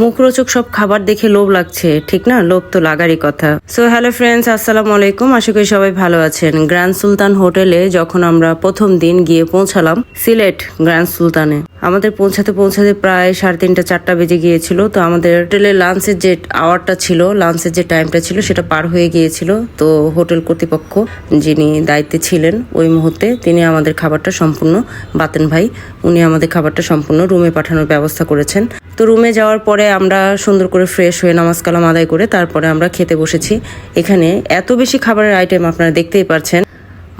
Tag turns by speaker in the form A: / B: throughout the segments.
A: মুখরোচক সব খাবার দেখে লোভ লাগছে, ঠিক না? লোভ তো লাগারই কথা। সো হ্যালো ফ্রেন্ডস, আসসালামু আলাইকুম। আশা করি সবাই ভালো আছেন। গ্র্যান্ড সুলতান হোটেলে যখন আমরা প্রথম দিন গিয়ে পৌঁছালাম সিলেট গ্র্যান্ড সুলতানে, আমাদের পৌঁছাতে প্রায় 3:30 4টা বেজে গিয়েছিল। তো আমাদের হোটেলে লাঞ্চের যে আওয়ারটা ছিল, লাঞ্চের যে টাইমটা ছিল সেটা পার হয়ে গিয়েছিল। তো হোটেল কর্তৃপক্ষ যিনি দায়িত্বে ছিলেন ওই মুহূর্তে, তিনি আমাদের খাবারটা সম্পূর্ণ, বাতেন ভাই, উনি আমাদের খাবারটা সম্পূর্ণ রুমে পাঠানোর ব্যবস্থা করেছেন। তো রুমে যাওয়ার পরে আমরা সুন্দর করে ফ্রেশ হয়ে নামাজ কালাম আদায় করে তারপরে আমরা খেতে বসেছি। এখানে এত বেশি খাবারের আইটেম আপনারা দেখতেই পাচ্ছেন,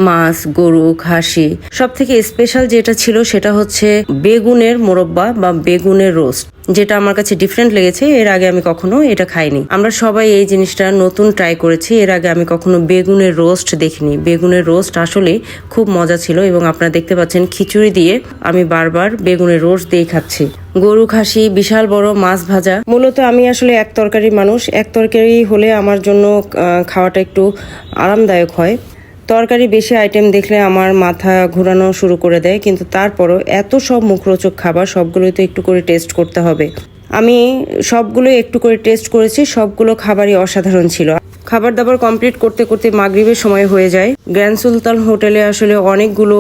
A: মাছ, গরু, খাসি। সব থেকে স্পেশাল যেটা ছিল সেটা হচ্ছে বেগুনের মোরব্বা বা বেগুনের রোস্ট, যেটা আমার কাছে ডিফারেন্ট লেগেছে। এর আগে আমি কখনো এটা খাইনি। আমরা সবাই এই জিনিসটা নতুন ট্রাই করেছি। এর আগে আমি কখনো বেগুনের রোস্ট দেখিনি। বেগুনের রোস্ট আসলে খুব মজা ছিল এবং আপনারা দেখতে পাচ্ছেন খিচুড়ি দিয়ে আমি বারবার বেগুনের রোস্ট দিয়ে খাচ্ছি। গরু, খাসি, বিশাল বড় মাছ ভাজা। মূলত আমি আসলে এক তরকারি মানুষ। এক তরকারি হলে আমার জন্য খাওয়াটা একটু আরামদায়ক হয়। তরকারি বেশি আইটেম দেখলে আমার মাথা ঘোরানো শুরু করে দেয়, কিন্তু তারপরও এত সব মুখরোচক খাবার, সবগুলোই তো একটু করে টেস্ট করতে হবে। আমি সবগুলো একটু করে টেস্ট করেছি, সবগুলো খাবারই অসাধারণ ছিল। খাবার দাবার কমপ্লিট করতে করতে মাগরিবের সময় হয়ে যায়। গ্র্যান্ড সুলতান হোটেলে আসলে অনেকগুলো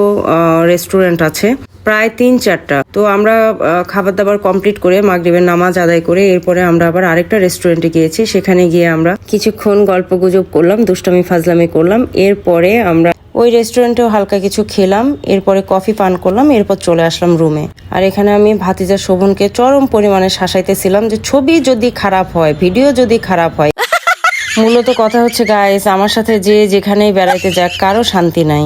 A: রেস্টুরেন্ট আছে, প্রায় 3-4টা। তো আমরা খাবার দাবার কমপ্লিট করে মাগরিবের নামাজ আদায় করে এরপরে আমরা আবার আরেকটা রেস্টুরেন্টে গিয়েছি। সেখানে গিয়ে আমরা কিছুক্ষণ গল্প গুজব করলাম, দুষ্টামি ফাজলামি করলাম। এরপরে আমরা ওই রেস্টুরেন্টেও হালকা কিছু খেলাম, এরপরে কফি পান করলাম, এরপর চলে আসলাম রুমে। আর এখানে আমি ভাতিজা শোভনকে চরম পরিমাণে শাসাইতেছিলাম যে ছবি যদি খারাপ হয়, ভিডিও যদি খারাপ হয়। মূলত কথা হচ্ছে গাইস, আমার সাথে যে যেখানেই বেড়াইতে যাক কারো শান্তি নাই।